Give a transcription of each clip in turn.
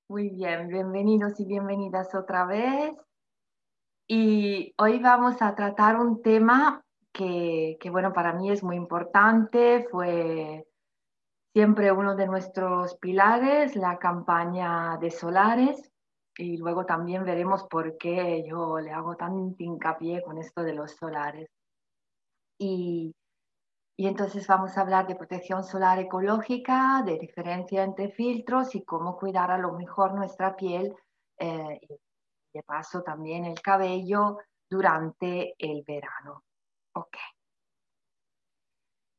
Muy bien, bienvenidos y bienvenidas otra vez. Y hoy vamos a tratar un tema bueno, para mí es muy importante. Fue siempre uno de nuestros pilares, la campaña de solares. Y luego también veremos por qué yo le hago tanto hincapié con esto de los solares. Y, y entonces vamos a hablar de protección solar ecológica, de diferencia entre filtros y cómo cuidar a lo mejor nuestra piel, y de paso también el cabello durante el verano. Ok.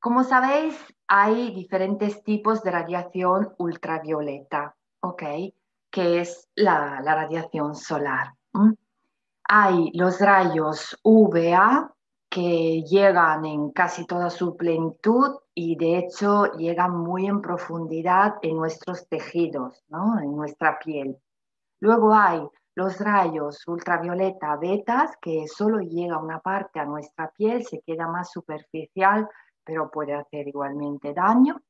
Como sabéis, hay diferentes tipos de radiación ultravioleta, ok, que es la radiación solar. Hay los rayos UVA que llegan en casi toda su plenitud y de hecho llegan muy en profundidad en nuestros tejidos, ¿no? En nuestra piel. Luego hay los rayos ultravioleta betas, que solo llega una parte a nuestra piel, se queda más superficial, pero puede hacer igualmente daño.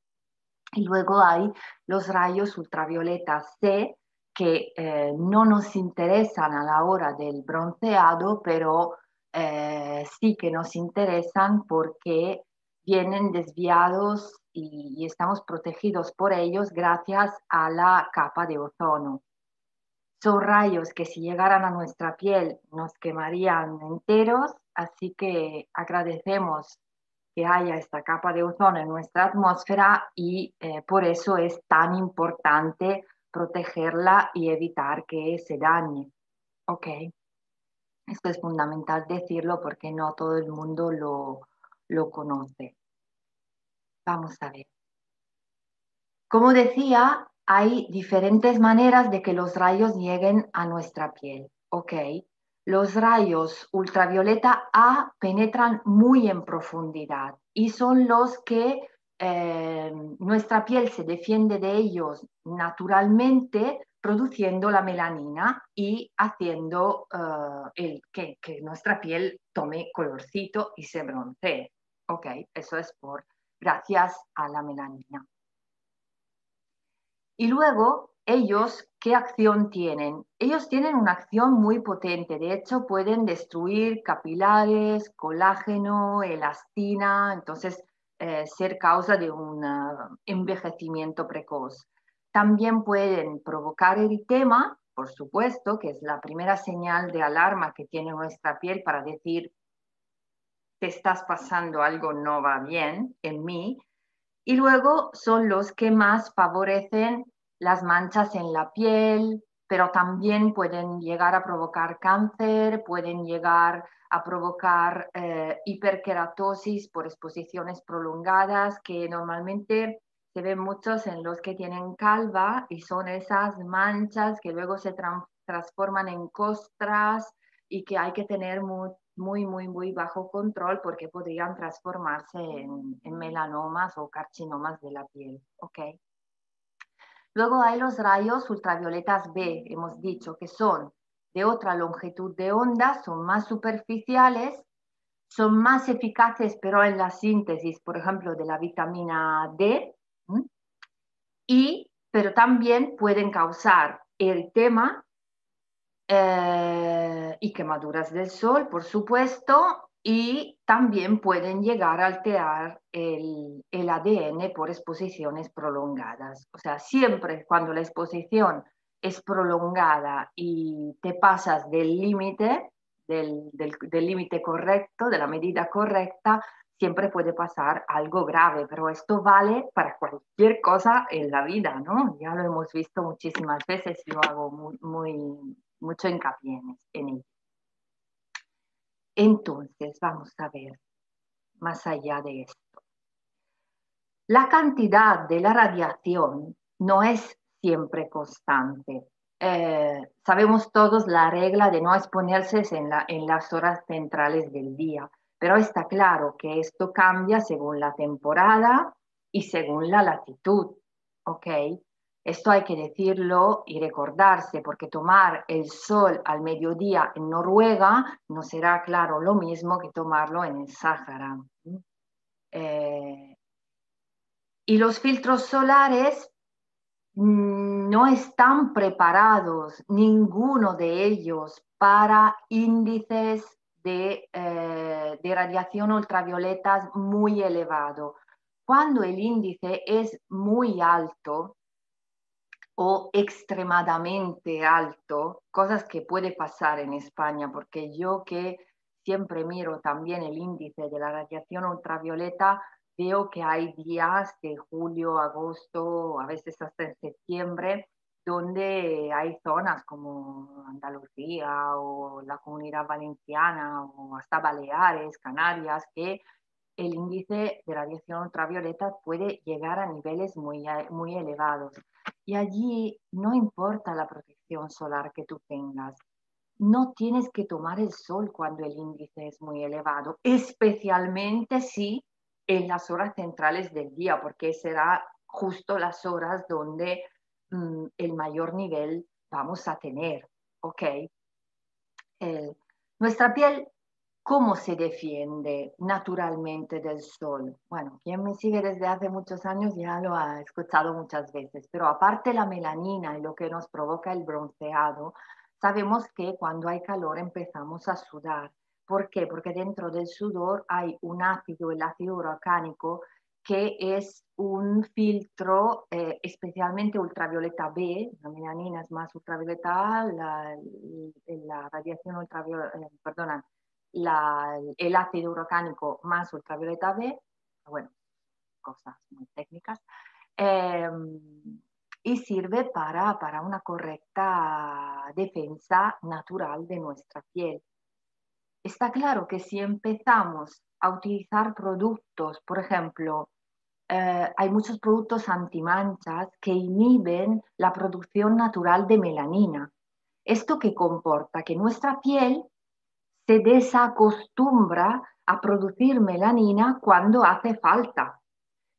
Y luego hay los rayos ultravioleta C, que no nos interesan a la hora del bronceado, pero sí que nos interesan porque vienen desviados y estamos protegidos por ellos gracias a la capa de ozono. Son rayos que si llegaran a nuestra piel nos quemarían enteros, así que agradecemos que haya esta capa de ozono en nuestra atmósfera y por eso es tan importante protegerla y evitar que se dañe. ¿Ok? Esto es fundamental decirlo porque no todo el mundo lo conoce. Vamos a ver. Como decía, hay diferentes maneras de que los rayos lleguen a nuestra piel, ¿ok? Los rayos ultravioleta A penetran muy en profundidad y son los que nuestra piel se defiende de ellos naturalmente produciendo la melanina y haciendo que nuestra piel tome colorcito y se broncee, ¿ok? Eso es gracias a la melanina. Y luego, ellos, ¿qué acción tienen? Ellos tienen una acción muy potente. De hecho, pueden destruir capilares, colágeno, elastina, entonces ser causa de un envejecimiento precoz. También pueden provocar eritema, por supuesto, que es la primera señal de alarma que tiene nuestra piel para decir, te estás pasando algo, no va bien en mí. Y luego son los que más favorecen las manchas en la piel, pero también pueden llegar a provocar cáncer, pueden llegar a provocar hiperkeratosis por exposiciones prolongadas, que normalmente se ven muchos en los que tienen calva y son esas manchas que luego se transforman en costras y que hay que tener muy bajo control porque podrían transformarse en melanomas o carcinomas de la piel. ¿Ok? Luego hay los rayos ultravioletas B, hemos dicho que son de otra longitud de onda, son más superficiales, son más eficaces pero en la síntesis, por ejemplo, de la vitamina D, pero también pueden causar eritema y quemaduras del sol, por supuesto, y también pueden llegar a alterar el ADN por exposiciones prolongadas. O sea, siempre cuando la exposición es prolongada y te pasas del límite, del límite correcto, de la medida correcta, siempre puede pasar algo grave, pero esto vale para cualquier cosa en la vida, ¿no? Ya lo hemos visto muchísimas veces y lo hago mucho hincapié en ello. Entonces, vamos a ver más allá de esto. La cantidad de la radiación no es siempre constante. Sabemos todos la regla de no exponerse en las horas centrales del día, pero está claro que esto cambia según la temporada y según la latitud, ¿ok? Esto hay que decirlo y recordarse, porque tomar el sol al mediodía en Noruega no será, claro, lo mismo que tomarlo en el Sáhara. Y los filtros solares no están preparados ninguno de ellos para índices de radiación ultravioleta muy elevado. Cuando el índice es muy alto o extremadamente alto, cosas que puede pasar en España, porque yo que siempre miro también el índice de la radiación ultravioleta, veo que hay días de julio, agosto, a veces hasta en septiembre, donde hay zonas como Andalucía o la Comunidad Valenciana o hasta Baleares, Canarias, que el índice de radiación ultravioleta puede llegar a niveles muy elevados. Y allí no importa la protección solar que tú tengas, no tienes que tomar el sol cuando el índice es muy elevado, especialmente si en las horas centrales del día, porque será justo las horas donde el mayor nivel vamos a tener, ¿ok? Nuestra piel, ¿cómo se defiende naturalmente del sol? Bueno, quien me sigue desde hace muchos años ya lo ha escuchado muchas veces, pero aparte la melanina y lo que nos provoca el bronceado, sabemos que cuando hay calor empezamos a sudar. ¿Por qué? Porque dentro del sudor hay un ácido, el ácido uracánico, que es un filtro especialmente ultravioleta B, la melanina es más ultravioleta A, la radiación ultravioleta, perdona, el ácido uracánico más ultravioleta B, bueno, cosas muy técnicas, eh, y sirve para una correcta defensa natural de nuestra piel. Está claro que si empezamos a utilizar productos, por ejemplo, hay muchos productos antimanchas que inhiben la producción natural de melanina. Esto que comporta que nuestra piel se desacostumbra a producir melanina cuando hace falta.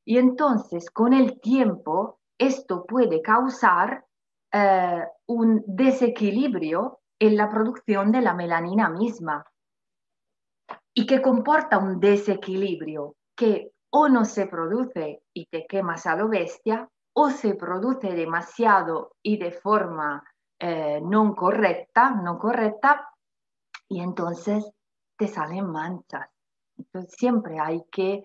Y entonces, con el tiempo, esto puede causar un desequilibrio en la producción de la melanina misma y que comporta un desequilibrio que o no se produce y te quemas a lo bestia, o se produce demasiado y de forma no correcta, y entonces te salen manchas. Entonces siempre hay que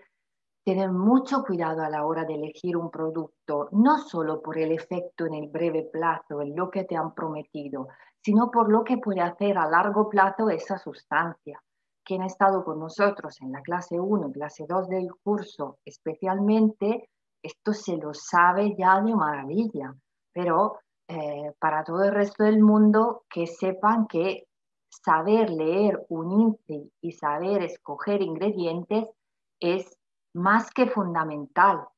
tener mucho cuidado a la hora de elegir un producto, no solo por el efecto en el breve plazo, en lo que te han prometido, sino por lo que puede hacer a largo plazo esa sustancia. Quien ha estado con nosotros en la clase 1, clase 2 del curso, especialmente, esto se lo sabe ya de maravilla, pero para todo el resto del mundo, que sepan que saber leer un índice y saber escoger ingredientes es más que fundamental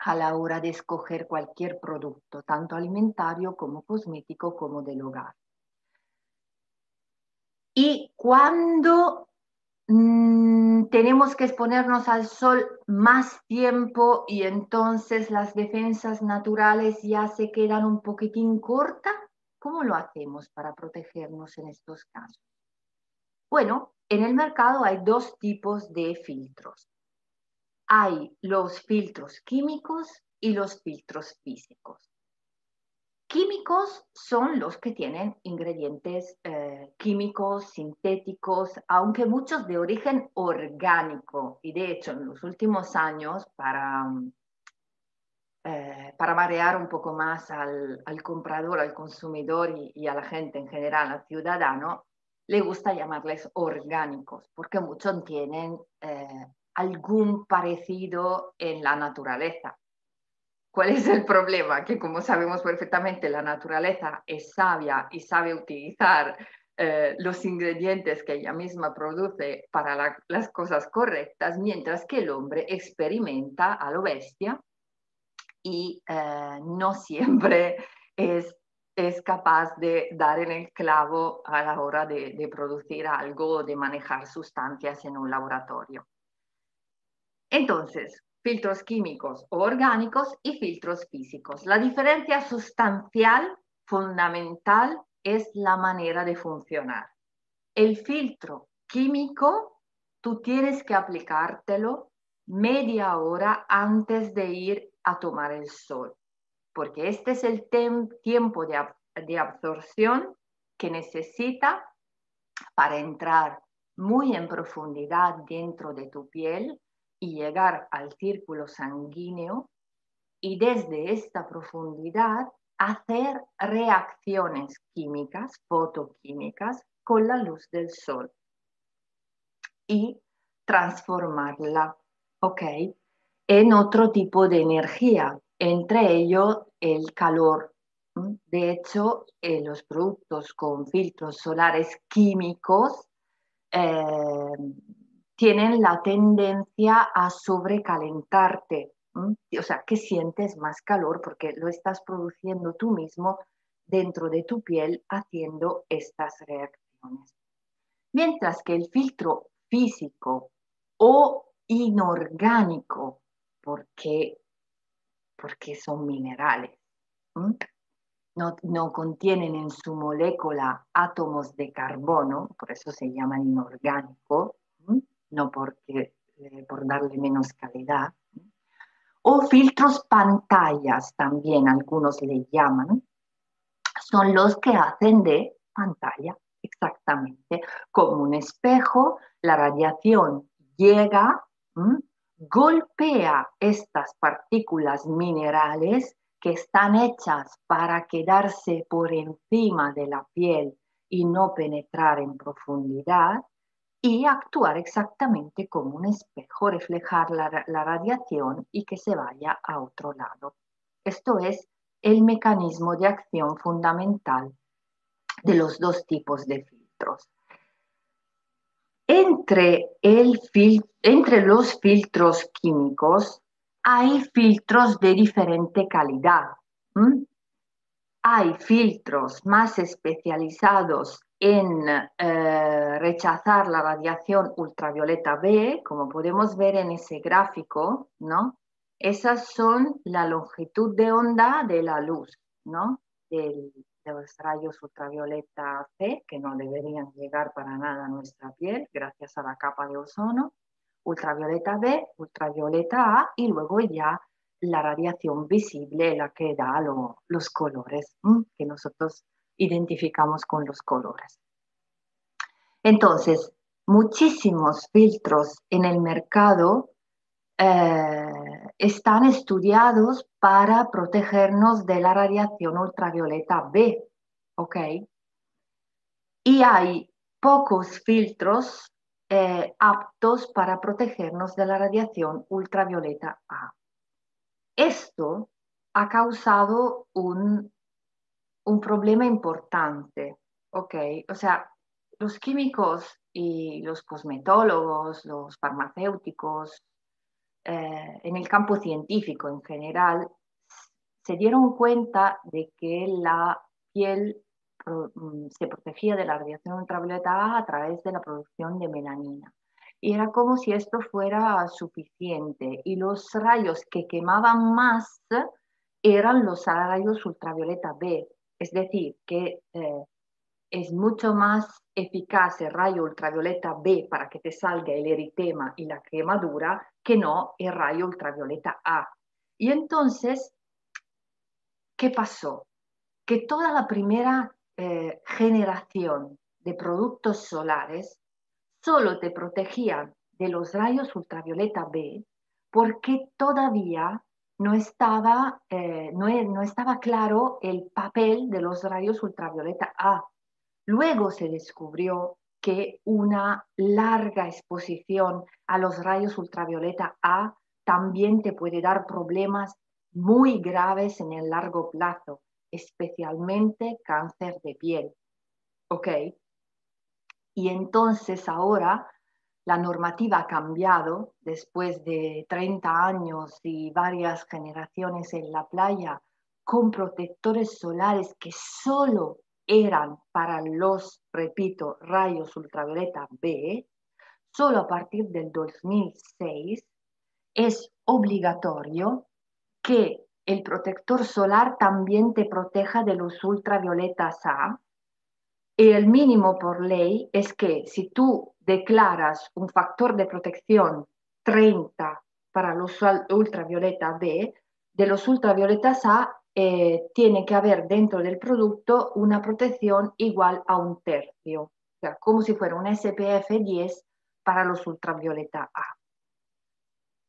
a la hora de escoger cualquier producto, tanto alimentario como cosmético como del hogar. Y cuando tenemos que exponernos al sol más tiempo y entonces las defensas naturales ya se quedan un poquitín cortas, ¿cómo lo hacemos para protegernos en estos casos? Bueno, en el mercado hay dos tipos de filtros. Hay los filtros químicos y los filtros físicos. Químicos son los que tienen ingredientes químicos, sintéticos, aunque muchos de origen orgánico. Y de hecho, en los últimos años, para marear un poco más al comprador, al consumidor y a la gente en general, al ciudadano, le gusta llamarles orgánicos, porque muchos tienen algún parecido en la naturaleza. ¿Cuál es el problema? Que como sabemos perfectamente, la naturaleza es sabia y sabe utilizar los ingredientes que ella misma produce para las cosas correctas, mientras que el hombre experimenta a lo bestia y no siempre es capaz de dar en el clavo a la hora de producir algo o de manejar sustancias en un laboratorio. Entonces, filtros químicos o orgánicos y filtros físicos. La diferencia sustancial, fundamental, es la manera de funcionar. El filtro químico, tú tienes que aplicártelo media hora antes de ir a tomar el sol. porque este es el tiempo de absorción que necesita para entrar muy en profundidad dentro de tu piel y llegar al círculo sanguíneo y desde esta profundidad hacer reacciones químicas, fotoquímicas, con la luz del sol y transformarla, ¿ok? En otro tipo de energía, entre ellos el calor. De hecho, los productos con filtros solares químicos eh, tienen la tendencia a sobrecalentarte. O sea, que sientes más calor porque lo estás produciendo tú mismo dentro de tu piel haciendo estas reacciones. Mientras que el filtro físico o inorgánico, porque, porque son minerales, no contienen en su molécula átomos de carbono, por eso se llaman inorgánico, no porque, por darle menos calidad. O filtros pantallas también, algunos le llaman, son los que hacen de pantalla, exactamente, como un espejo, la radiación llega, golpea estas partículas minerales que están hechas para quedarse por encima de la piel y no penetrar en profundidad y actuar exactamente como un espejo, reflejar la radiación y que se vaya a otro lado. Esto es el mecanismo de acción fundamental de los dos tipos de filtros. Entre los filtros químicos hay filtros de diferente calidad. Hay filtros más especializados en rechazar la radiación ultravioleta B, como podemos ver en ese gráfico, ¿no? Esas son la longitud de onda de la luz, ¿no? De los rayos ultravioleta C, que no deberían llegar para nada a nuestra piel, gracias a la capa de ozono, ultravioleta B, ultravioleta A, y luego ya la radiación visible, la que da los colores, que nosotros identificamos con los colores. Entonces, muchísimos filtros en el mercado están estudiados para protegernos de la radiación ultravioleta B, ¿ok? Y hay pocos filtros aptos para protegernos de la radiación ultravioleta A. Esto ha causado un problema importante, ¿ok? O sea, los químicos y los cosmetólogos, los farmacéuticos, en el campo científico en general, se dieron cuenta de que la piel se protegía de la radiación ultravioleta a través de la producción de melanina. Y era como si esto fuera suficiente. Y los rayos que quemaban más eran los rayos ultravioleta B. Es decir, que es mucho más eficaz el rayo ultravioleta B para que te salga el eritema y la quemadura que no el rayo ultravioleta A. Y entonces, ¿qué pasó? Que toda la primera generación de productos solares solo te protegían de los rayos ultravioleta B porque todavía no estaba claro el papel de los rayos ultravioleta A. Luego se descubrió que una larga exposición a los rayos ultravioleta A también te puede dar problemas muy graves en el largo plazo, especialmente cáncer de piel. ¿Ok? Y entonces ahora la normativa ha cambiado después de 30 años y varias generaciones en la playa con protectores solares que solo eran para los, repito, rayos ultravioleta B, solo a partir del 2006 es obligatorio que el protector solar también te proteja de los ultravioletas A. Y el mínimo por ley es que si tú declaras un factor de protección 30 para los ultravioleta B, de los ultravioletas A tiene que haber dentro del producto una protección igual a 1/3, o sea, como si fuera un SPF 10 para los ultravioleta A.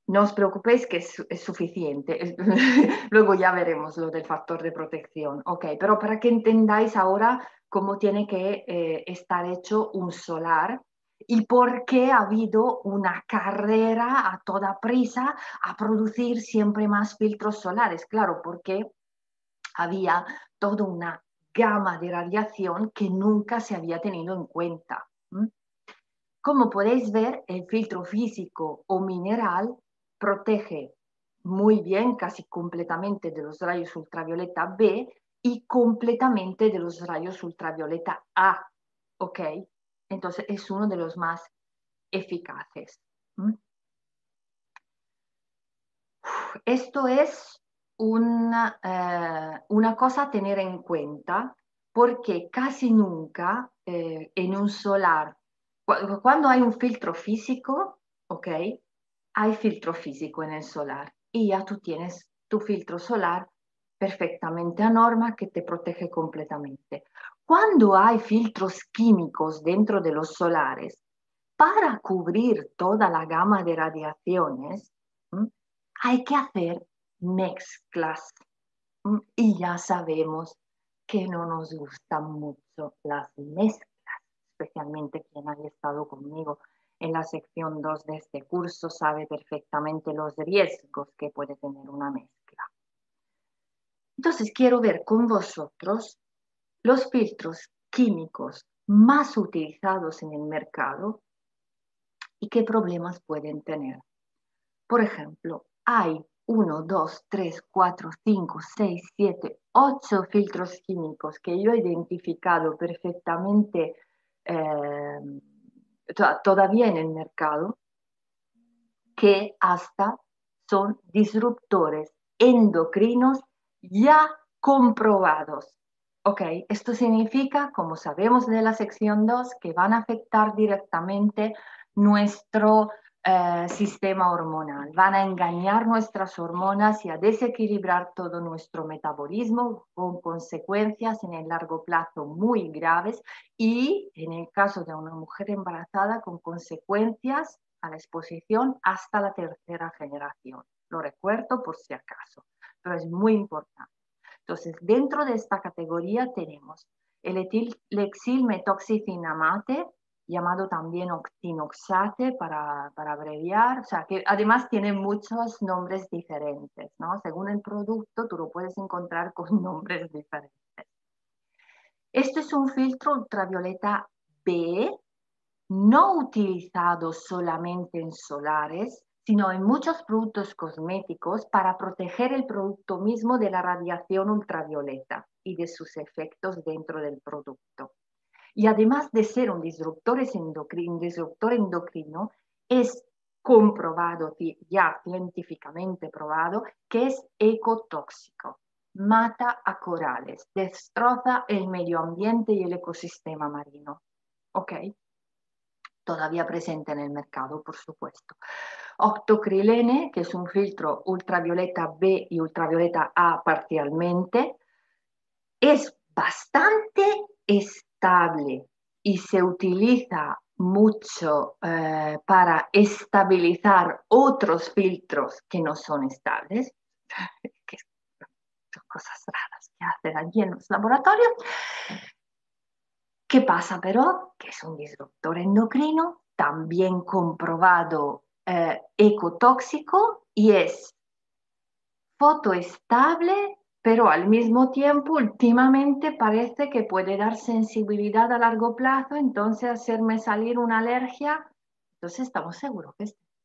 No os preocupéis que es suficiente. Luego ya veremos lo del factor de protección. Ok, pero para que entendáis ahora cómo tiene que estar hecho un solar y por qué ha habido una carrera a toda prisa a producir siempre más filtros solares. Claro, porque había toda una gama de radiación que nunca se había tenido en cuenta. Como podéis ver, el filtro físico o mineral protege muy bien, casi completamente de los rayos ultravioleta B y completamente de los rayos ultravioleta A, ¿ok? Entonces es uno de los más eficaces. Esto es una cosa a tener en cuenta porque casi nunca en un solar, cuando hay un filtro físico, ¿ok? Hay filtro físico en el solar y ya tú tienes tu filtro solar perfectamente a norma que te protege completamente. Cuando hay filtros químicos dentro de los solares, para cubrir toda la gama de radiaciones, hay que hacer mezclas. Y ya sabemos que no nos gustan mucho las mezclas, especialmente quien haya estado conmigo en la sección 2 de este curso sabe perfectamente los riesgos que puede tener una mezcla. Entonces quiero ver con vosotros los filtros químicos más utilizados en el mercado y qué problemas pueden tener. Por ejemplo, hay 1, 2, 3, 4, 5, 6, 7, 8 filtros químicos que yo he identificado perfectamente todavía en el mercado, que hasta son disruptores endocrinos ya comprobados. Ok, esto significa, como sabemos de la sección 2, que van a afectar directamente nuestro sistema hormonal, van a engañar nuestras hormonas y a desequilibrar todo nuestro metabolismo con consecuencias en el largo plazo muy graves y en el caso de una mujer embarazada con consecuencias a la exposición hasta la tercera generación. Lo recuerdo por si acaso, pero es muy importante. Entonces, dentro de esta categoría tenemos el etilexilmetoxicinamate, llamado también octinoxate para abreviar, o sea, que además tiene muchos nombres diferentes, ¿no? Según el producto, tú lo puedes encontrar con nombres diferentes. Este es un filtro ultravioleta B, no utilizado solamente en solares, sino en muchos productos cosméticos para proteger el producto mismo de la radiación ultravioleta y de sus efectos dentro del producto. Y además de ser un disruptor endocrino, es comprobado, ya científicamente probado, que es ecotóxico. Mata a corales, destroza el medio ambiente y el ecosistema marino. ¿Ok? Todavía presente en el mercado, por supuesto. Octocrilene, que es un filtro ultravioleta B y ultravioleta A parcialmente, es bastante estable y se utiliza mucho para estabilizar otros filtros que no son estables, que son cosas raras que hacen allí en los laboratorios. ¿Qué pasa pero? Que es un disruptor endocrino, también comprobado ecotóxico y es fotoestable, pero al mismo tiempo últimamente parece que puede dar sensibilidad a largo plazo, entonces hacerme salir una alergia. Entonces estamos seguros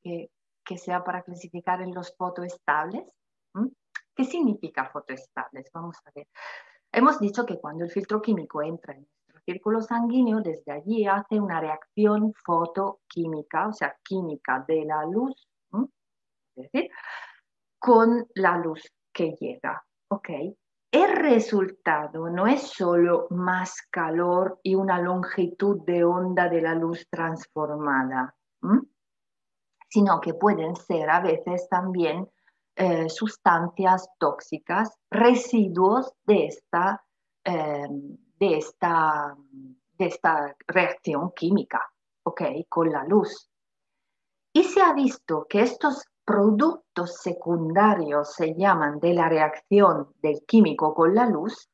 que sea para clasificar en los fotoestables. ¿Mm? ¿Qué significa fotoestables? Vamos a ver. Hemos dicho que cuando el filtro químico entra en nuestro círculo sanguíneo, desde allí hace una reacción fotoquímica, o sea, química de la luz, es decir, con la luz que llega, ¿ok? El resultado no es solo más calor y una longitud de onda de la luz transformada, sino que pueden ser a veces también sustancias tóxicas, residuos eh, de esta, de esta reacción química, ¿ok? Con la luz. Y se ha visto que estos productos secundarios, se llaman, de la reacción del químico con la luz,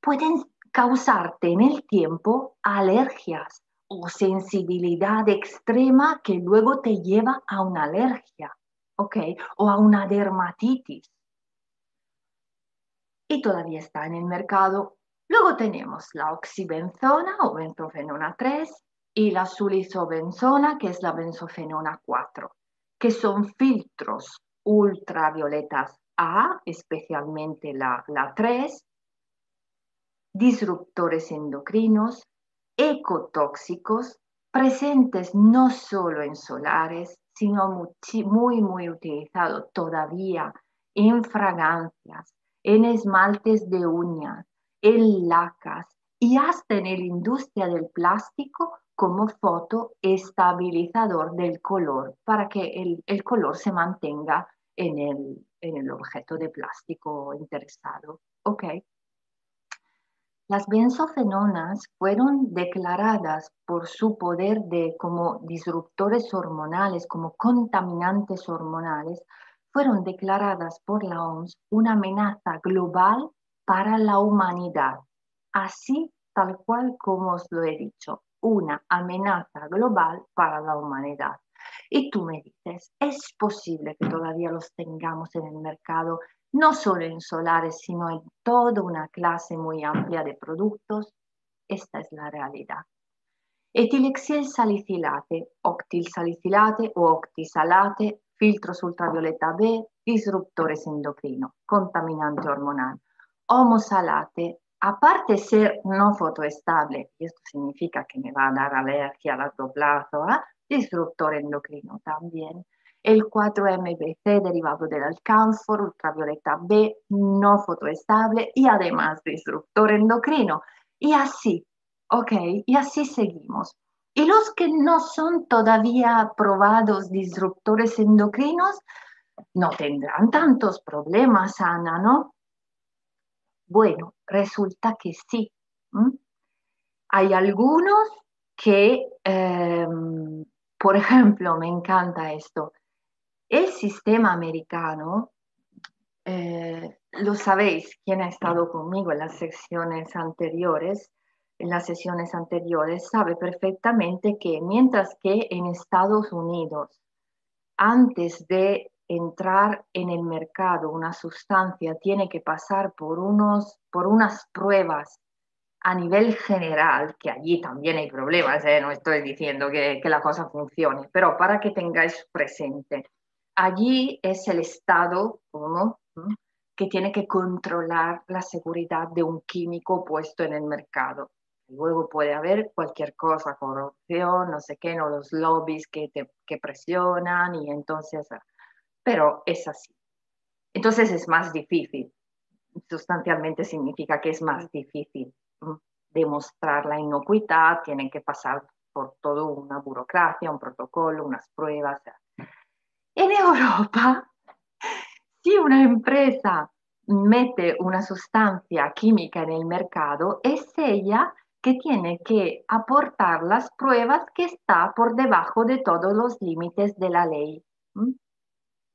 pueden causarte en el tiempo alergias o sensibilidad extrema que luego te lleva a una alergia, ¿ok? O a una dermatitis. Y todavía está en el mercado. Luego tenemos la oxibenzona o benzofenona 3 y la sulizobenzona, que es la benzofenona 4, que son filtros ultravioletas A, especialmente la 3, disruptores endocrinos, ecotóxicos, presentes no solo en solares, sino muy utilizado todavía en fragancias, en esmaltes de uñas, en lacas y hasta en la industria del plástico como fotoestabilizador del color para que el color se mantenga en el objeto de plástico interesado. ¿Ok? Las benzofenonas fueron declaradas por su poder como disruptores hormonales, como contaminantes hormonales, fueron declaradas por la OMS una amenaza global para la humanidad. Así, tal cual como os lo he dicho, una amenaza global para la humanidad. Y tú me dices, ¿es posible que todavía los tengamos en el mercado? No solo en solares, sino en toda una clase muy amplia de productos? Esta es la realidad. Etilexil salicilate, octilsalicilate o octisalate, filtros ultravioleta B, disruptores endocrinos, contaminante hormonal. Homosalate, aparte de ser no fotoestable, y esto significa que me va a dar alergia a largo plazo, disruptor endocrino también. El 4-MBC derivado del alcanfor, ultravioleta B, no fotoestable y además disruptor endocrino. Y así, ¿ok? Y así seguimos. Y los que no son todavía probados disruptores endocrinos no tendrán tantos problemas, Ana, ¿no? Bueno, resulta que sí. ¿Mm? Hay algunos que, por ejemplo, me encanta esto. El sistema americano, lo sabéis, quien ha estado conmigo en las sesiones anteriores, sabe perfectamente que mientras que en Estados Unidos, antes de entrar en el mercado una sustancia, tiene que pasar por unas pruebas a nivel general, que allí también hay problemas, no estoy diciendo que la cosa funcione, pero para que tengáis presente, allí es el Estado ¿no? que tiene que controlar la seguridad de un químico puesto en el mercado. Luego puede haber cualquier cosa, corrupción, no sé qué, no los lobbies que presionan y entonces, pero es así. Entonces es más difícil, sustancialmente significa que es más difícil demostrar la inocuidad, tienen que pasar por toda una burocracia, un protocolo, unas pruebas. En Europa, si una empresa mete una sustancia química en el mercado, es ella que tiene que aportar las pruebas que está por debajo de todos los límites de la ley.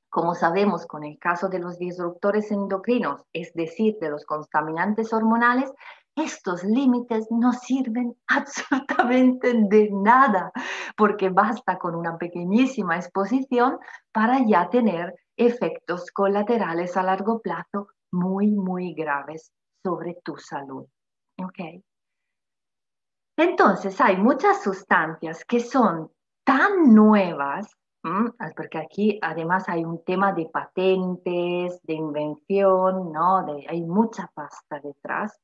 Como sabemos con el caso de los disruptores endocrinos, es decir, de los contaminantes hormonales, estos límites no sirven absolutamente de nada, porque basta con una pequeñísima exposición para ya tener efectos colaterales a largo plazo muy graves sobre tu salud. ¿Ok? Entonces, hay muchas sustancias que son tan nuevas, porque aquí además hay un tema de patentes, de invención, ¿no? Hay mucha pasta detrás,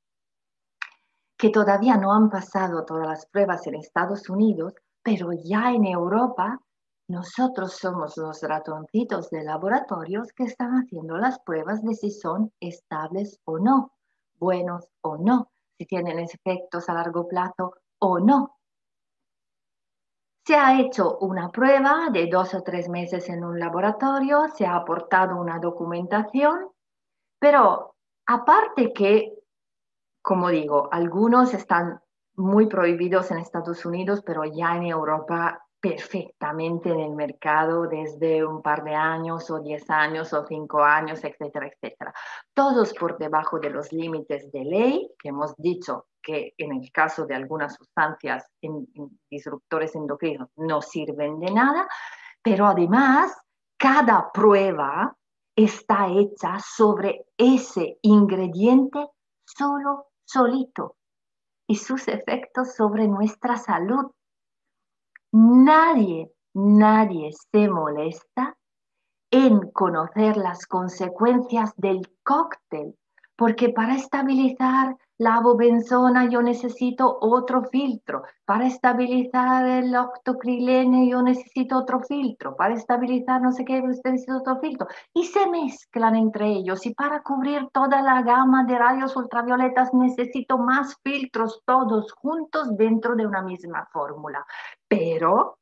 que todavía no han pasado todas las pruebas en Estados Unidos, pero ya en Europa nosotros somos los ratoncitos de laboratorios que están haciendo las pruebas de si son estables o no, buenos o no, si tienen efectos a largo plazo o no. Se ha hecho una prueba de 2 o 3 meses en un laboratorio, se ha aportado una documentación, pero aparte que, como digo, algunos están muy prohibidos en Estados Unidos, pero ya en Europa perfectamente en el mercado desde un par de años o 10 años o 5 años, etcétera, etcétera. Todos por debajo de los límites de ley, que hemos dicho que en el caso de algunas sustancias en disruptores endocrinos no sirven de nada, pero además cada prueba está hecha sobre ese ingrediente solo, solito, y sus efectos sobre nuestra salud. Nadie se molesta en conocer las consecuencias del cóctel, porque para estabilizar la bobenzona yo necesito otro filtro, para estabilizar el octocrilene yo necesito otro filtro, para estabilizar no sé qué yo necesito otro filtro, y se mezclan entre ellos, y para cubrir toda la gama de rayos ultravioletas necesito más filtros todos juntos dentro de una misma fórmula, pero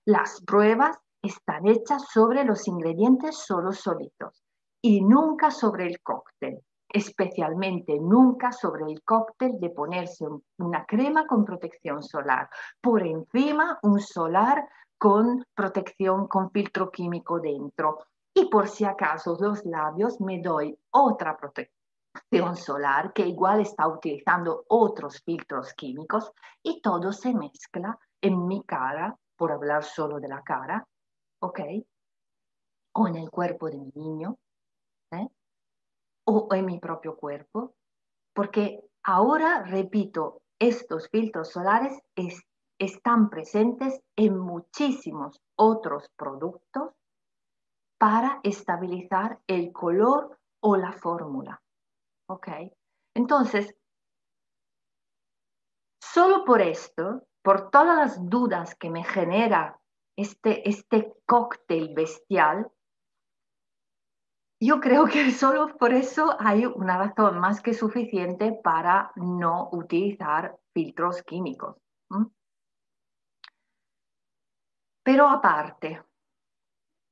las pruebas están hechas sobre los ingredientes solo solitos y nunca sobre el cóctel, especialmente nunca sobre el cóctel de ponerse una crema con protección solar, por encima un solar con protección con filtro químico dentro. Y por si acaso los labios me doy otra protección solar que igual está utilizando otros filtros químicos y todo se mezcla en mi cara, por hablar solo de la cara, ¿ok? O en el cuerpo de mi niño, ¿eh? O en mi propio cuerpo, porque ahora, repito, estos filtros solares están presentes en muchísimos otros productos para estabilizar el color o la fórmula, ¿ok? Entonces, solo por esto, por todas las dudas que me genera este cóctel bestial, yo creo que solo por eso hay una razón más que suficiente para no utilizar filtros químicos. ¿M? Pero aparte,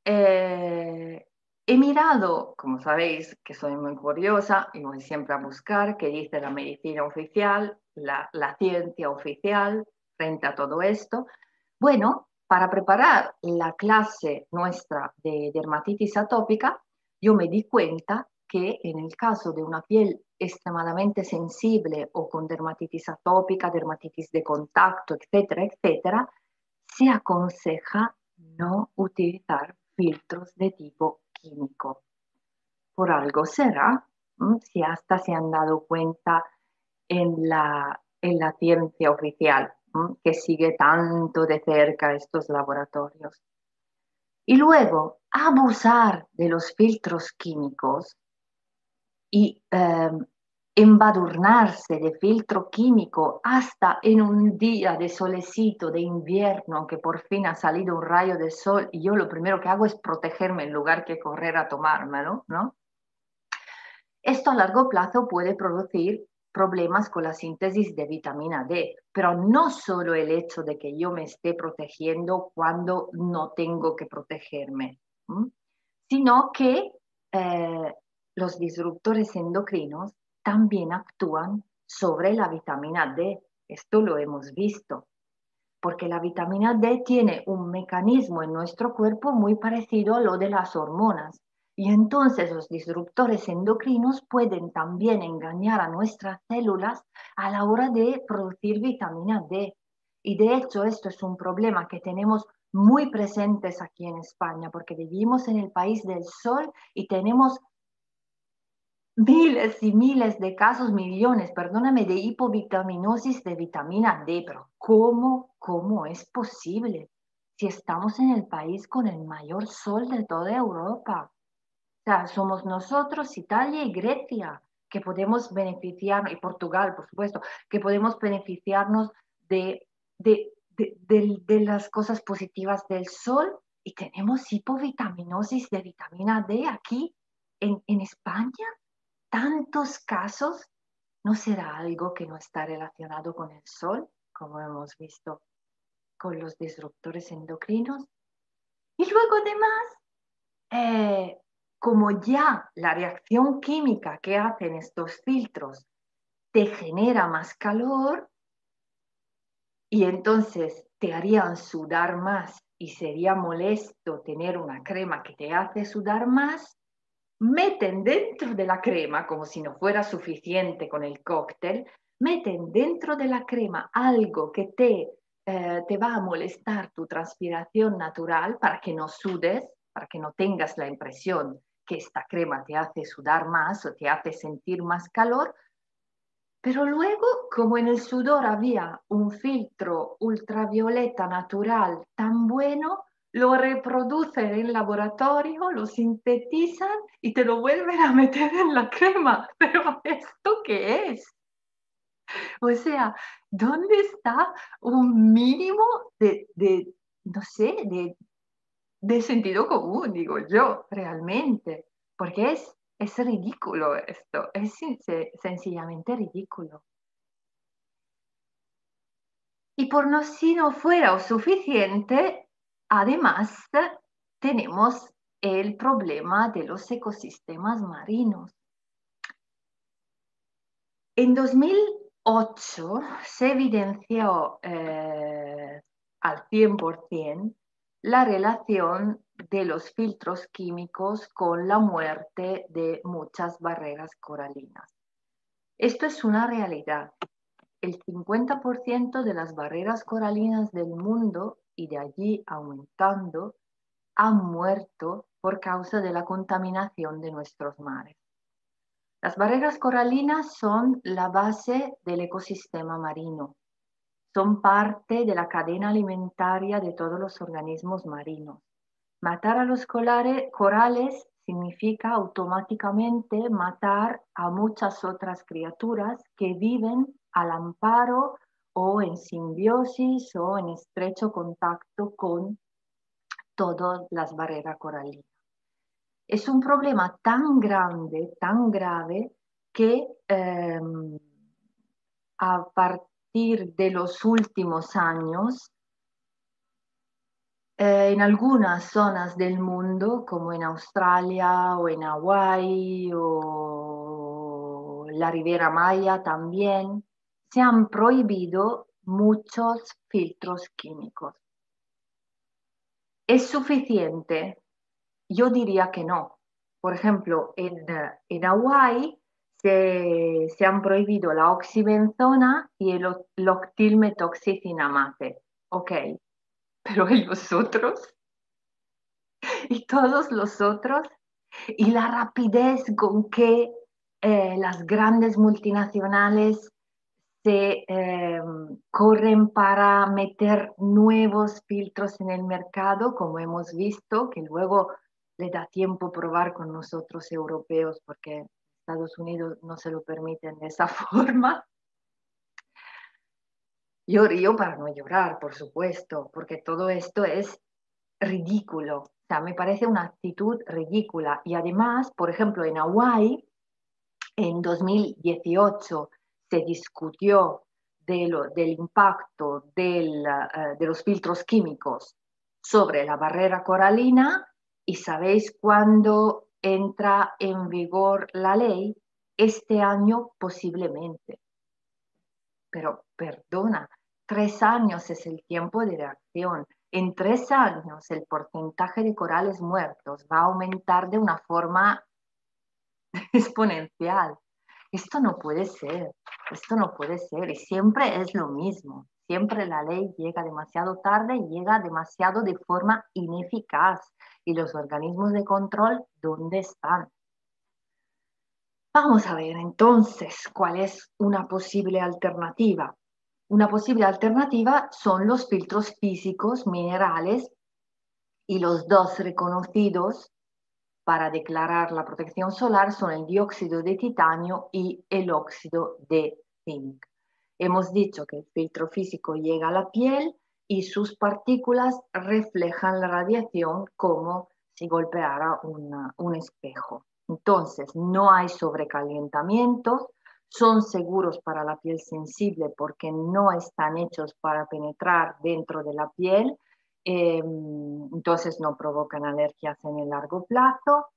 he mirado, como sabéis, que soy muy curiosa y voy siempre a buscar qué dice la medicina oficial, la ciencia oficial frente a todo esto. Bueno, para preparar la clase nuestra de dermatitis atópica, yo me di cuenta que en el caso de una piel extremadamente sensible o con dermatitis atópica, dermatitis de contacto, etcétera, etcétera, se aconseja no utilizar filtros de tipo químico. Por algo será, si hasta se han dado cuenta en la ciencia oficial, que sigue tanto de cerca estos laboratorios. Y luego, abusar de los filtros químicos y embadurnarse de filtro químico hasta en un día de solecito de invierno que por fin ha salido un rayo de sol y yo lo primero que hago es protegerme en lugar que correr a tomármelo, ¿no? Esto a largo plazo puede producir problemas con la síntesis de vitamina D, pero no solo el hecho de que yo me esté protegiendo cuando no tengo que protegerme, sino que los disruptores endocrinos también actúan sobre la vitamina D. Esto lo hemos visto, porque la vitamina D tiene un mecanismo en nuestro cuerpo muy parecido a lo de las hormonas. Y entonces los disruptores endocrinos pueden también engañar a nuestras células a la hora de producir vitamina D. Y de hecho esto es un problema que tenemos muy presentes aquí en España, porque vivimos en el país del sol y tenemos miles y miles de casos, millones, perdóname, de hipovitaminosis de vitamina D, pero ¿cómo es posible si estamos en el país con el mayor sol de toda Europa? O sea, somos nosotros, Italia y Grecia, que podemos beneficiarnos, y Portugal, por supuesto, que podemos beneficiarnos de las cosas positivas del sol y tenemos hipovitaminosis de vitamina D aquí en España. Tantos casos, ¿no será algo que no está relacionado con el sol, como hemos visto? con los disruptores endocrinos. Y luego además, como ya la reacción química que hacen estos filtros te genera más calor y entonces te harían sudar más y sería molesto tener una crema que te hace sudar más, meten dentro de la crema, como si no fuera suficiente con el cóctel, meten dentro de la crema algo que te va a molestar tu transpiración natural para que no sudes, para que no tengas la impresión que esta crema te hace sudar más o te hace sentir más calor, pero luego, como en el sudor había un filtro ultravioleta natural tan bueno, lo reproducen en el laboratorio, lo sintetizan y te lo vuelven a meter en la crema. Pero ¿esto qué es? O sea, ¿dónde está un mínimo no sé, de sentido común, digo yo, realmente? Porque es ridículo esto, es sencillamente ridículo. Y por no si no fuera suficiente, además tenemos el problema de los ecosistemas marinos. En 2008 se evidenció al 100% la relación de los filtros químicos con la muerte de muchas barreras coralinas. Esto es una realidad. El 50% de las barreras coralinas del mundo, y de allí aumentando, han muerto por causa de la contaminación de nuestros mares. Las barreras coralinas son la base del ecosistema marino. Son parte de la cadena alimentaria de todos los organismos marinos. Matar a los corales significa automáticamente matar a muchas otras criaturas que viven al amparo o en simbiosis o en estrecho contacto con todas las barreras coralinas. Es un problema tan grande, tan grave, que a partir de los últimos años, en algunas zonas del mundo, como en Australia o en Hawái o la Riviera Maya también, se han prohibido muchos filtros químicos. ¿Es suficiente? Yo diría que no. Por ejemplo, en Hawái se han prohibido la oxibenzona y el loctilmetoxicinamate. Ok, pero ¿y los otros? ¿Y todos los otros? Y la rapidez con que las grandes multinacionales se corren para meter nuevos filtros en el mercado, como hemos visto, que luego le da tiempo probar con nosotros europeos, porque Estados Unidos no se lo permiten de esa forma. Yo río para no llorar, por supuesto, porque todo esto es ridículo. O sea, me parece una actitud ridícula. Y además, por ejemplo, en Hawái, en 2018 se discutió del impacto de los filtros químicos sobre la barrera coralina y ¿sabéis cuándo entra en vigor la ley? Este año posiblemente. Pero perdona, 3 años es el tiempo de reacción. En 3 años el porcentaje de corales muertos va a aumentar de una forma exponencial. Esto no puede ser, esto no puede ser. Y siempre es lo mismo. Siempre la ley llega demasiado tarde y llega demasiado de forma ineficaz. ¿Y los organismos de control dónde están? Vamos a ver entonces cuál es una posible alternativa. Una posible alternativa son los filtros físicos minerales y los dos reconocidos para declarar la protección solar son el dióxido de titanio y el óxido de zinc. Hemos dicho que el filtro físico llega a la piel y sus partículas reflejan la radiación como si golpeara un espejo. Entonces, no hay sobrecalentamiento, son seguros para la piel sensible porque no están hechos para penetrar dentro de la piel, entonces no provocan alergias en el largo plazo,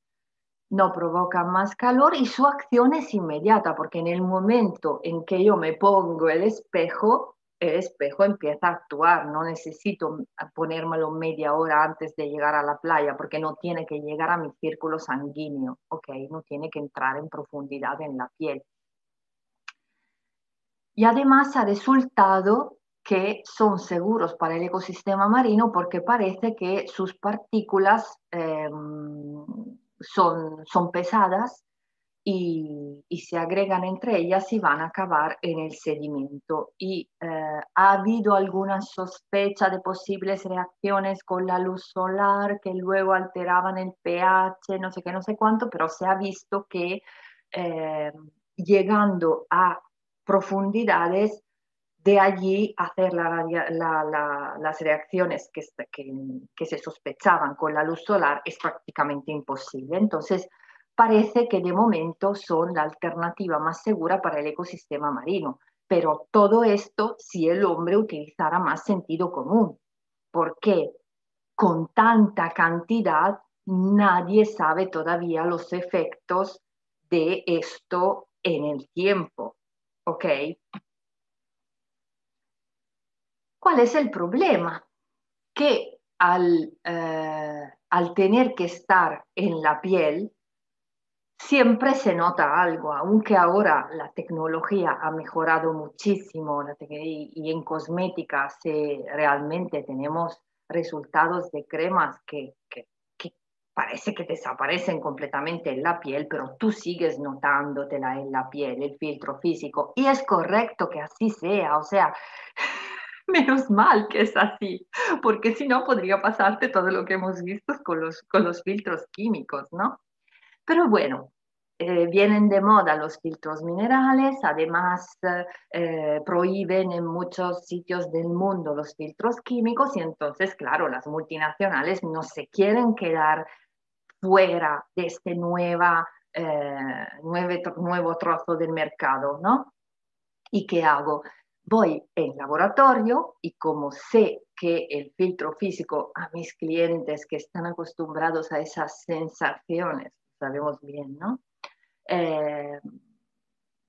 no provocan más calor y su acción es inmediata porque en el momento en que yo me pongo el espejo empieza a actuar, no necesito ponérmelo media hora antes de llegar a la playa porque no tiene que llegar a mi círculo sanguíneo, ¿ok? No tiene que entrar en profundidad en la piel. Y además ha resultado que son seguros para el ecosistema marino porque parece que sus partículas son pesadas y se agregan entre ellas y van a acabar en el sedimento. Y ha habido alguna sospecha de posibles reacciones con la luz solar que luego alteraban el pH, no sé qué, no sé cuánto, pero se ha visto que llegando a profundidades de allí hacer las reacciones que se sospechaban con la luz solar es prácticamente imposible. Entonces, parece que de momento son la alternativa más segura para el ecosistema marino. Pero todo esto si el hombre utilizara más sentido común, porque con tanta cantidad nadie sabe todavía los efectos de esto en el tiempo. ¿Ok? ¿Cuál es el problema? Que al tener que estar en la piel, siempre se nota algo, aunque ahora la tecnología ha mejorado muchísimo y en cosmética realmente tenemos resultados de cremas que parece que desaparecen completamente en la piel, pero tú sigues notándotela en la piel, el filtro físico, y es correcto que así sea, o sea, menos mal que es así, porque si no podría pasarte todo lo que hemos visto con los filtros químicos, ¿no? Pero bueno, vienen de moda los filtros minerales, además prohíben en muchos sitios del mundo los filtros químicos y entonces, claro, las multinacionales no se quieren quedar fuera de este nuevo trozo del mercado, ¿no? ¿Y qué hago? Voy en laboratorio y como sé que el filtro físico a mis clientes que están acostumbrados a esas sensaciones, sabemos bien, ¿no? Eh,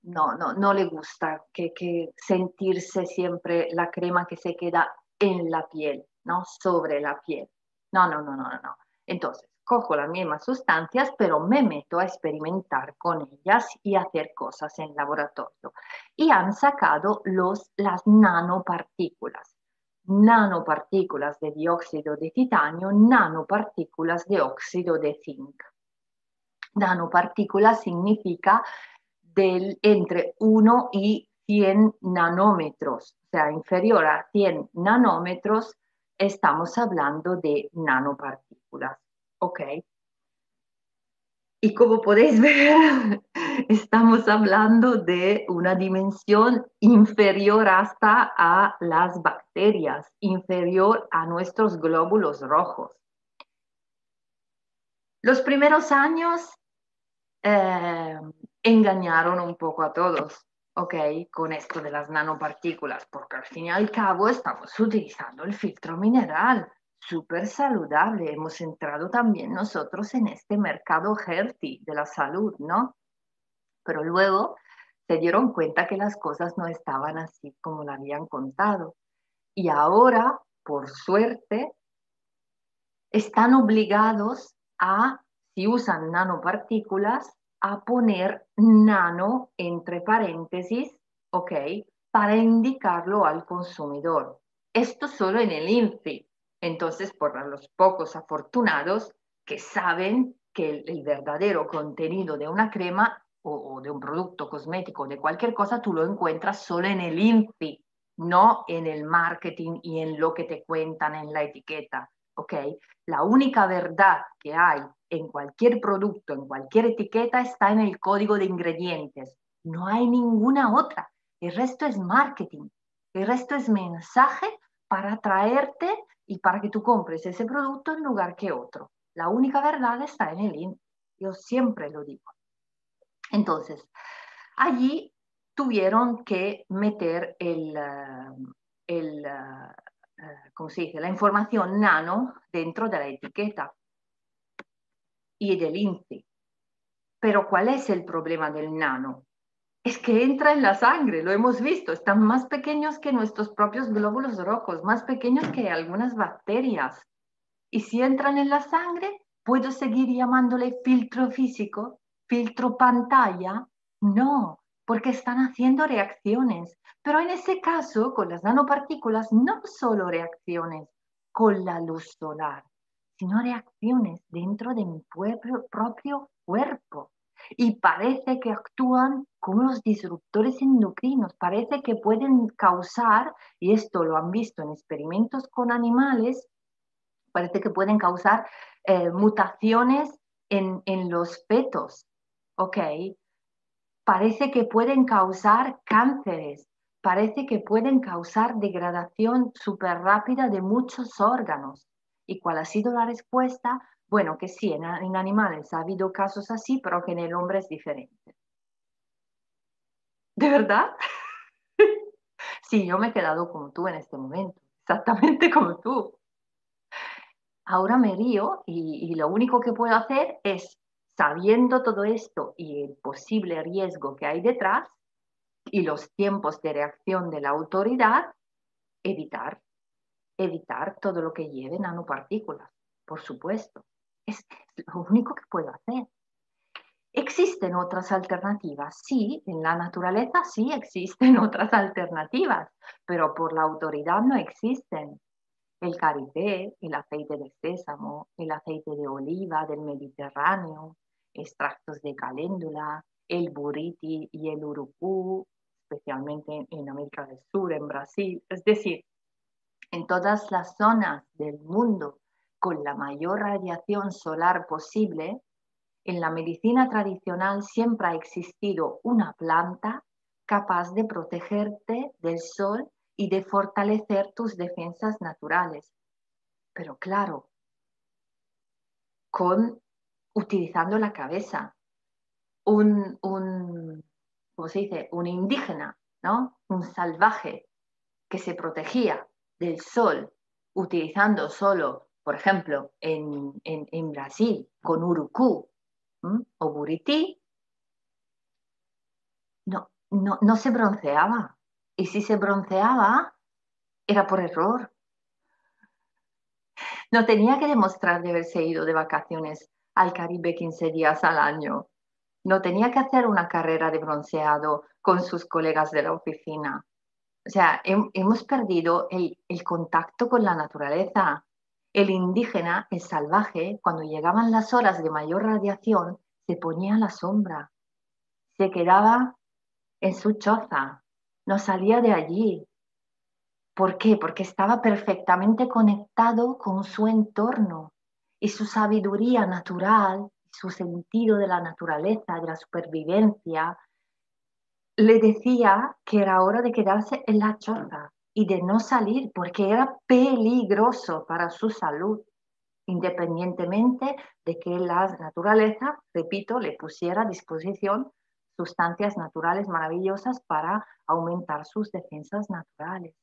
no le gusta que sentirse siempre la crema que se queda en la piel, ¿no? Sobre la piel. No. Entonces, cojo las mismas sustancias, pero me meto a experimentar con ellas y hacer cosas en laboratorio. Y han sacado las nanopartículas de dióxido de titanio, nanopartículas de óxido de zinc. Nanopartícula significa entre 1 y 100 nanómetros, o sea, inferior a 100 nanómetros, estamos hablando de nanopartículas, ¿ok? Y como podéis ver, estamos hablando de una dimensión inferior hasta a las bacterias, inferior a nuestros glóbulos rojos. Los primeros años eh, engañaron un poco a todos, ¿ok? Con esto de las nanopartículas, porque al fin y al cabo estamos utilizando el filtro mineral, súper saludable. Hemos entrado también nosotros en este mercado healthy de la salud, ¿no? Pero luego se dieron cuenta que las cosas no estaban así como lo habían contado. Y ahora, por suerte, están obligados a, si usan nanopartículas, a poner nano entre paréntesis, ¿ok? Para indicarlo al consumidor. Esto solo en el INFI. Entonces, por los pocos afortunados que saben que el verdadero contenido de una crema o de un producto cosmético, de cualquier cosa, tú lo encuentras solo en el INFI, no en el marketing y en lo que te cuentan en la etiqueta, ¿ok? La única verdad que hay en cualquier producto, en cualquier etiqueta, está en el código de ingredientes. No hay ninguna otra. El resto es marketing. El resto es mensaje para atraerte y para que tú compres ese producto en lugar que otro. La única verdad está en el INFI. Yo siempre lo digo. Entonces, allí tuvieron que meter ¿cómo se dice? La información nano dentro de la etiqueta y del INCI. Pero ¿cuál es el problema del nano? Es que entra en la sangre, lo hemos visto, están más pequeños que nuestros propios glóbulos rojos, más pequeños que algunas bacterias. Y si entran en la sangre, ¿puedo seguir llamándole filtro físico, filtro pantalla? No, porque están haciendo reacciones. Pero en ese caso, con las nanopartículas, no solo reacciones con la luz solar, sino reacciones dentro de mi propio cuerpo. Y parece que actúan como los disruptores endocrinos, parece que pueden causar, y esto lo han visto en experimentos con animales, parece que pueden causar mutaciones en los fetos, ¿ok? Parece que pueden causar cánceres, parece que pueden causar degradación súper rápida de muchos órganos. ¿Y cuál ha sido la respuesta? Bueno, que sí, en animales ha habido casos así, pero que en el hombre es diferente. ¿De verdad? Sí, yo me he quedado como tú en este momento, exactamente como tú. Ahora me río y lo único que puedo hacer es, sabiendo todo esto y el posible riesgo que hay detrás y los tiempos de reacción de la autoridad, evitar, evitar todo lo que lleve nanopartículas, por supuesto. Es lo único que puedo hacer. ¿Existen otras alternativas? Sí, en la naturaleza sí existen otras alternativas, pero por la autoridad no existen. El karité, el aceite de sésamo, el aceite de oliva del Mediterráneo, extractos de caléndula, el buriti y el urucú, especialmente en América del Sur, en Brasil. Es decir, en todas las zonas del mundo con la mayor radiación solar posible, en la medicina tradicional siempre ha existido una planta capaz de protegerte del sol y de fortalecer tus defensas naturales. Pero claro, utilizando la cabeza. ¿Cómo se dice? Un indígena, ¿no? Un salvaje que se protegía del sol utilizando solo, por ejemplo, en Brasil, con urucú o burití, no se bronceaba. Y si se bronceaba, era por error. No tenía que demostrar de haberse ido de vacaciones al Caribe 15 días al año. No tenía que hacer una carrera de bronceado con sus colegas de la oficina. O sea, hemos perdido el contacto con la naturaleza. El indígena, el salvaje, cuando llegaban las horas de mayor radiación, se ponía a la sombra, se quedaba en su choza, no salía de allí. ¿Por qué? Porque estaba perfectamente conectado con su entorno y su sabiduría natural, su sentido de la naturaleza, de la supervivencia, le decía que era hora de quedarse en la choza y de no salir porque era peligroso para su salud, independientemente de que la naturaleza, repito, le pusiera a disposición sustancias naturales maravillosas para aumentar sus defensas naturales.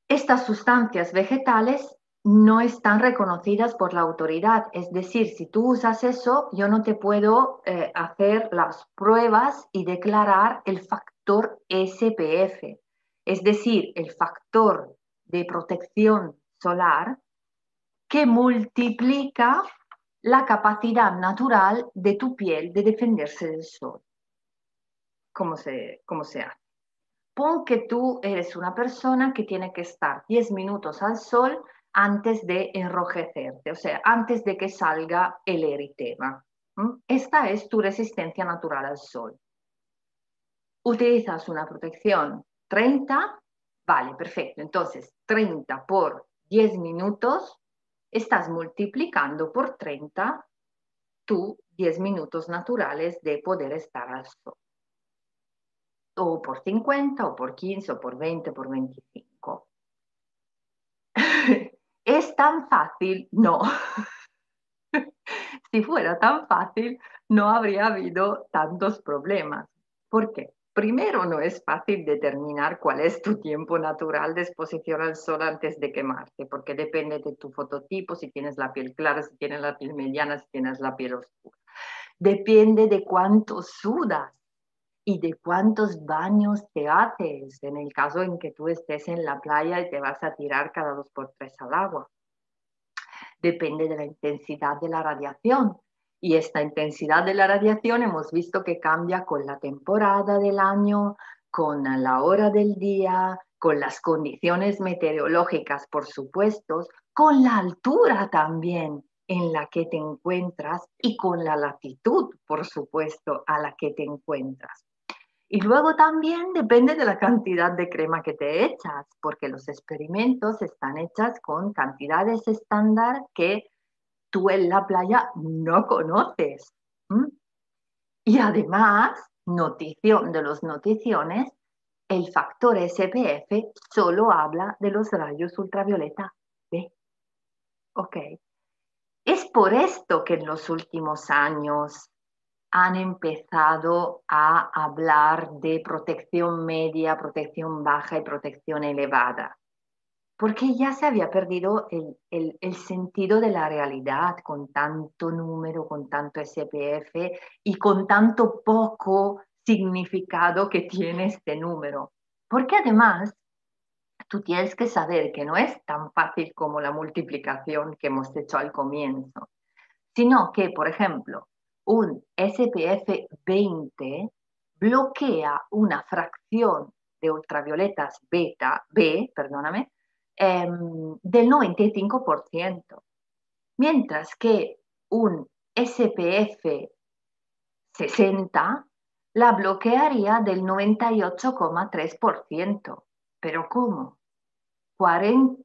Estas sustancias vegetales no están reconocidas por la autoridad. Es decir, si tú usas eso, yo no te puedo hacer las pruebas y declarar el factor SPF, es decir, el factor de protección solar que multiplica la capacidad natural de tu piel de defenderse del sol. ¿Cómo se hace? Pon que tú eres una persona que tiene que estar 10 minutos al sol antes de enrojecerte, o sea, antes de que salga el eritema. Esta es tu resistencia natural al sol. Utilizas una protección 30, vale, perfecto. Entonces, 30 por 10 minutos, estás multiplicando por 30 tus 10 minutos naturales de poder estar al sol. O por 50, o por 15, o por 20, por 25. ¿Es tan fácil? No. Si fuera tan fácil, no habría habido tantos problemas. ¿Por qué? Primero, no es fácil determinar cuál es tu tiempo natural de exposición al sol antes de quemarte, porque depende de tu fototipo, si tienes la piel clara, si tienes la piel mediana, si tienes la piel oscura. Depende de cuánto sudas y de cuántos baños te haces, en el caso en que tú estés en la playa y te vas a tirar cada 2 por 3 al agua. Depende de la intensidad de la radiación. Y esta intensidad de la radiación hemos visto que cambia con la temporada del año, con la hora del día, con las condiciones meteorológicas, por supuesto, con la altura también en la que te encuentras y con la latitud, por supuesto, a la que te encuentras. Y luego también depende de la cantidad de crema que te echas, porque los experimentos están hechos con cantidades estándar que tú en la playa no conoces. ¿Mm? Y además, notición de los noticiones, el factor SPF solo habla de los rayos ultravioleta B. Ok. Es por esto que en los últimos años han empezado a hablar de protección media, protección baja y protección elevada, porque ya se había perdido el sentido de la realidad con tanto número, con tanto SPF y con tanto poco significado que tiene este número. Porque además, tú tienes que saber que no es tan fácil como la multiplicación que hemos hecho al comienzo, sino que, por ejemplo, un SPF 20 bloquea una fracción de ultravioletas beta, B, perdóname, del 95%, mientras que un SPF 60 la bloquearía del 98,3%. ¿Pero cómo? 40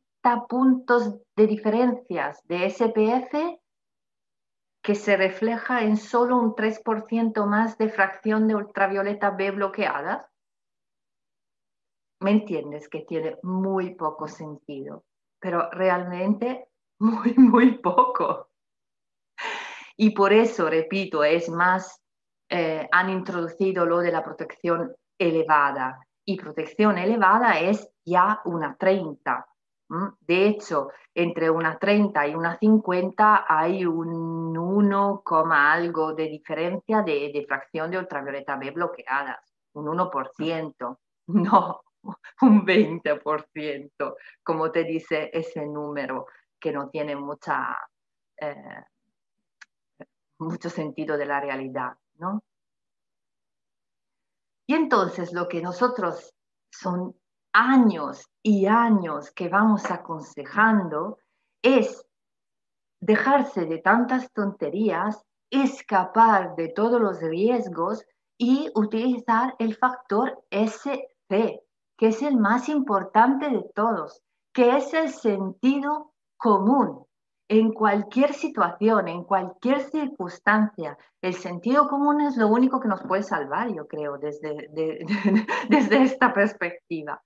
puntos de diferencias de SPF que se refleja en solo un 3% más de fracción de ultravioleta B bloqueadas. ¿Me entiendes? Que tiene muy poco sentido, pero realmente muy poco. Y por eso, repito, es más, han introducido lo de la protección elevada. Y protección elevada es ya una 30. De hecho, entre una 30 y una 50 hay un 1, algo de diferencia de fracción de ultravioleta B bloqueadas. Un 1%, no un 20%, como te dice ese número que no tiene eh, mucho sentido de la realidad, ¿no? Y entonces lo que nosotros son años y años que vamos aconsejando es dejarse de tantas tonterías, escapar de todos los riesgos y utilizar el factor SC, que es el más importante de todos, que es el sentido común. En cualquier situación, en cualquier circunstancia, el sentido común es lo único que nos puede salvar, yo creo, desde esta perspectiva.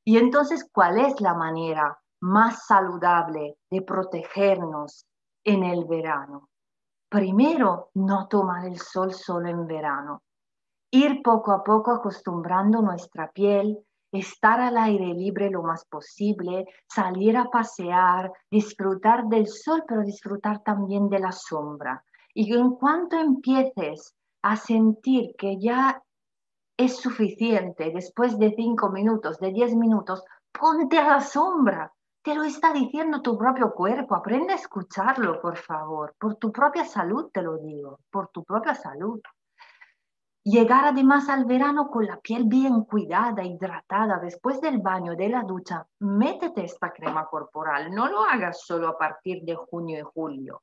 Y entonces, ¿cuál es la manera más saludable de protegernos en el verano? Primero, no tomar el sol solo en verano. Ir poco a poco acostumbrando nuestra piel, estar al aire libre lo más posible, salir a pasear, disfrutar del sol, pero disfrutar también de la sombra. Y en cuanto empieces a sentir que ya es suficiente, después de 5 minutos, de 10 minutos, ponte a la sombra. Te lo está diciendo tu propio cuerpo. Aprende a escucharlo, por favor. Por tu propia salud, te lo digo. Por tu propia salud. Llegar además al verano con la piel bien cuidada, hidratada, después del baño, de la ducha, métete esta crema corporal. No lo hagas solo a partir de junio y julio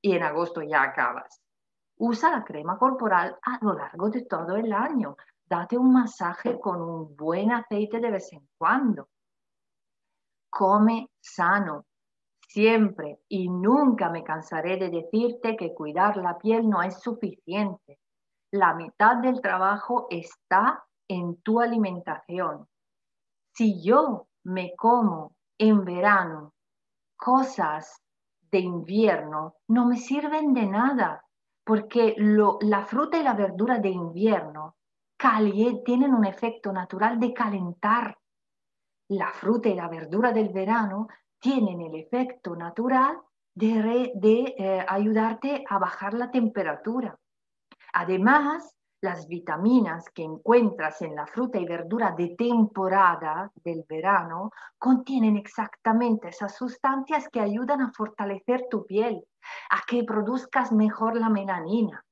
y en agosto ya acabas. Usa la crema corporal a lo largo de todo el año. Date un masaje con un buen aceite de vez en cuando. Come sano, siempre y nunca me cansaré de decirte que cuidar la piel no es suficiente. La mitad del trabajo está en tu alimentación. Si yo me como en verano cosas de invierno no me sirven de nada, porque la fruta y la verdura de invierno tienen un efecto natural de calentar. La fruta y la verdura del verano tienen el efecto natural de ayudarte a bajar la temperatura. Además, las vitaminas que encuentras en la fruta y verdura de temporada del verano contienen exactamente esas sustancias que ayudan a fortalecer tu piel, a que produzcas mejor la melanina,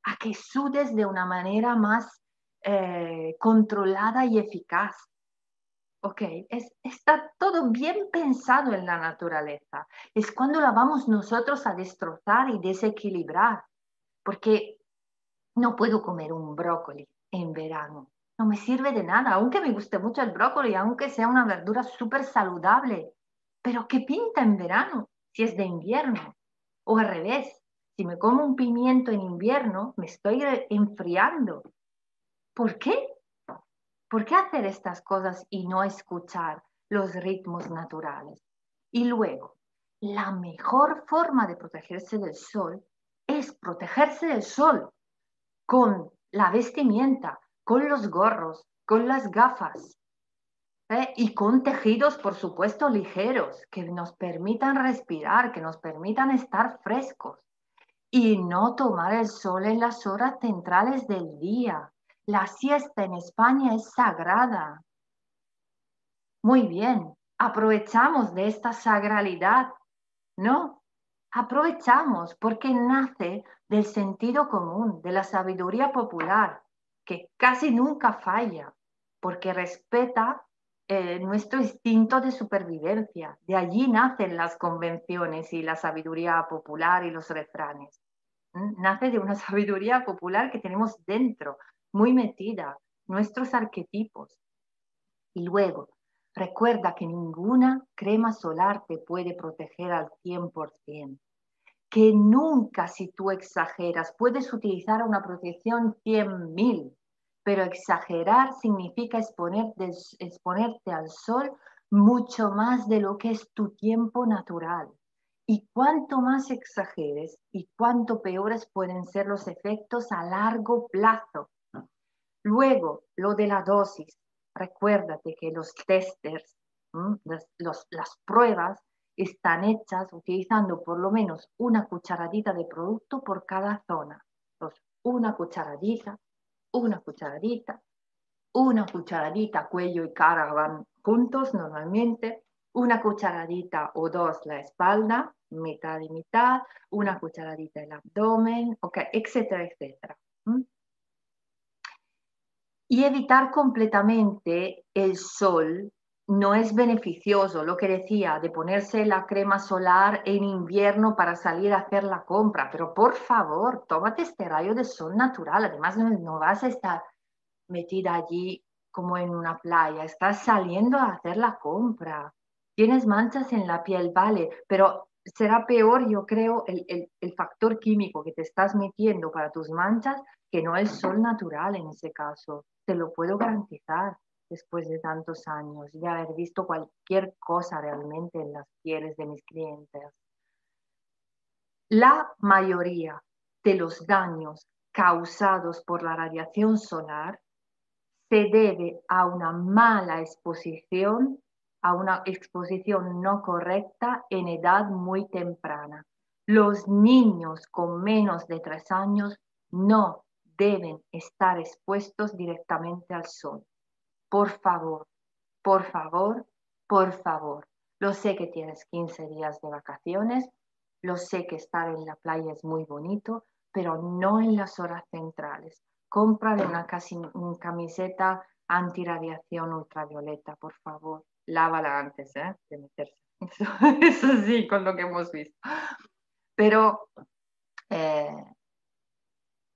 a que sudes de una manera más controlada y eficaz. Ok, está todo bien pensado en la naturaleza. Es cuando la vamos nosotros a destrozar y desequilibrar, porque no puedo comer un brócoli en verano. No me sirve de nada, aunque me guste mucho el brócoli, aunque sea una verdura súper saludable. Pero ¿qué pinta en verano si es de invierno? O al revés, si me como un pimiento en invierno, me estoy enfriando. ¿Por qué? ¿Por qué hacer estas cosas y no escuchar los ritmos naturales? Y luego, la mejor forma de protegerse del sol es protegerse del sol con la vestimenta, con los gorros, con las gafas, y con tejidos, por supuesto, ligeros, que nos permitan respirar, que nos permitan estar frescos y no tomar el sol en las horas centrales del día. La siesta en España es sagrada. Muy bien, aprovechamos de esta sagralidad, ¿no? Aprovechamos porque nace del sentido común, de la sabiduría popular, que casi nunca falla, porque respeta nuestro instinto de supervivencia. De allí nacen las convenciones y la sabiduría popular y los refranes. Nace de una sabiduría popular que tenemos dentro, muy metida, nuestros arquetipos. Y luego, recuerda que ninguna crema solar te puede proteger al 100%, que nunca si tú exageras puedes utilizar una protección 100.000, pero exagerar significa exponerte al sol mucho más de lo que es tu tiempo natural. Y cuanto más exageres y cuanto peores pueden ser los efectos a largo plazo. Luego, lo de la dosis. Recuérdate que los testers, las pruebas, están hechas utilizando por lo menos una cucharadita de producto por cada zona. Entonces, una cucharadita, una cucharadita, una cucharadita, cuello y cara van juntos normalmente, una cucharadita o dos la espalda, mitad y mitad, una cucharadita el abdomen, okay, etcétera, etcétera. Y evitar completamente el sol no es beneficioso, lo que decía, de ponerse la crema solar en invierno para salir a hacer la compra, pero por favor, tómate este rayo de sol natural, además no vas a estar metida allí como en una playa, estás saliendo a hacer la compra, tienes manchas en la piel, vale, pero será peor, yo creo, el factor químico que te estás metiendo para tus manchas que no el sol natural en ese caso. Te lo puedo garantizar después de tantos años, de haber visto cualquier cosa realmente en las pieles de mis clientes. La mayoría de los daños causados por la radiación solar se debe a una mala exposición, a una exposición no correcta en edad muy temprana. Los niños con menos de 3 años no deben estar expuestos directamente al sol. Por favor, por favor, por favor. Lo sé que tienes 15 días de vacaciones, lo sé que estar en la playa es muy bonito, pero no en las horas centrales. Cómprale una camiseta antirradiación ultravioleta, por favor. Lávala antes de meterse. Eso sí, con lo que hemos visto. Pero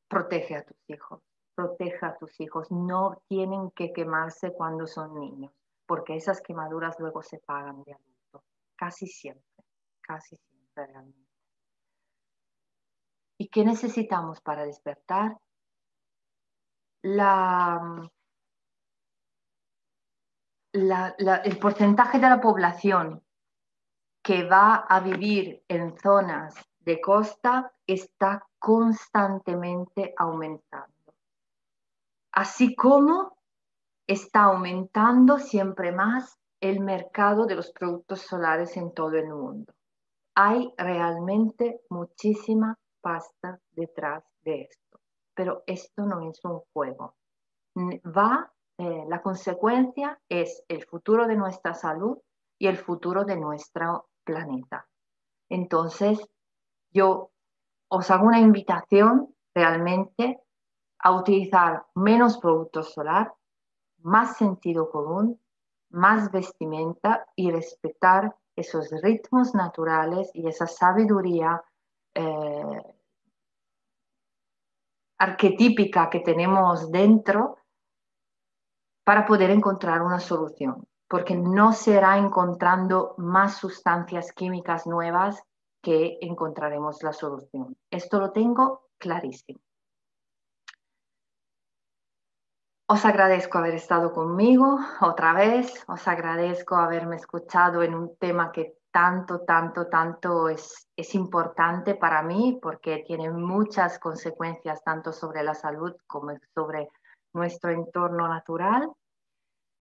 protege a tus hijos, protege a tus hijos. No tienen que quemarse cuando son niños, porque esas quemaduras luego se pagan de adulto. Casi siempre realmente. ¿Y qué necesitamos para despertar? El porcentaje de la población que va a vivir en zonas de costa está constantemente aumentando. Así como está aumentando siempre más el mercado de los productos solares en todo el mundo. Hay realmente muchísima pasta detrás de esto, pero esto no es un juego. La consecuencia es el futuro de nuestra salud y el futuro de nuestro planeta. Entonces, yo os hago una invitación realmente a utilizar menos productos solar, más sentido común, más vestimenta y respetar esos ritmos naturales y esa sabiduría arquetípica que tenemos dentro para poder encontrar una solución, porque no será encontrando más sustancias químicas nuevas que encontraremos la solución. Esto lo tengo clarísimo. Os agradezco haber estado conmigo otra vez, os agradezco haberme escuchado en un tema que tanto es importante para mí porque tiene muchas consecuencias tanto sobre la salud como sobre nuestro entorno natural.